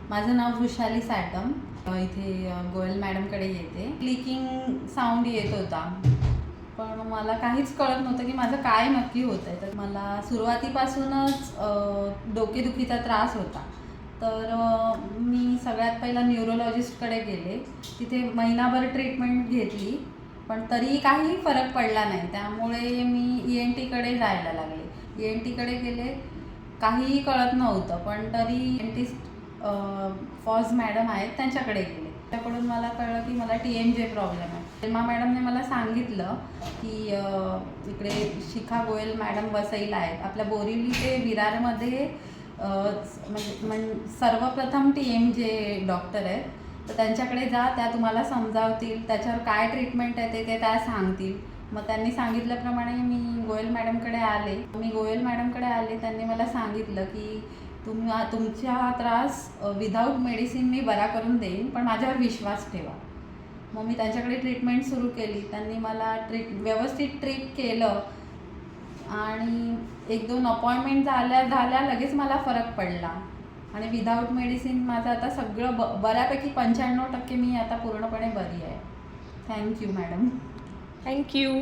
माझं नाव वृषाली साटम. इथे गोयल मॅडमकडे येते. क्लिकिंग साऊंड येत होता, पण मला काहीच कळत नव्हतं की माझं काय नक्की होतं आहे. तर मला सुरुवातीपासूनच डोकेदुखीचा त्रास होता. तर मी सगळ्यात पहिला न्यूरोलॉजिस्टकडे गेले. तिथे महिनाभर ट्रीटमेंट घेतली, पण तरीही काही फरक पडला नाही. त्यामुळे मी ENTकडे जायला लागले. ENTकडे गेले, काहीही कळत नव्हतं, पण तरी डेंटिस्ट फॉज मॅडम आहेत त्यांच्याकडे गेले. त्याकडून मला कळलं की मला TMJ प्रॉब्लेम आहे. तेव्हा मॅडमने मला सांगितलं की इकडे शिखा गोयल मॅडम वसईला आहेत. आपल्या बोरिवली ते विरारमध्ये म्हणजे सर्वप्रथम TMJ डॉक्टर आहेत. तर त्यांच्याकडे जा, त्या तुम्हाला समजावतील, त्याच्यावर काय ट्रीटमेंट आहे ते त्या सांगतील. मग त्यांनी सांगितल्याप्रमाणे मी गोयल मॅडमकडे आले. त्यांनी मला सांगितलं की तुमचा त्रास विदाऊट मेडिसिन मी बरा करून देईन, पण माझ्यावर विश्वास ठेवा. मग मी त्यांच्याकडे ट्रीटमेंट सुरू केली. त्यांनी मला व्यवस्थित ट्रीट केलं आणि 1-2 अपॉइंटमेंट झाल्या लगेच मला फरक पडला. आणि विदाऊट मेडिसिन माझं आता सगळं बऱ्यापैकी 95% मी आता पूर्णपणे बरी आहे. Thank you madam. थँक्यू.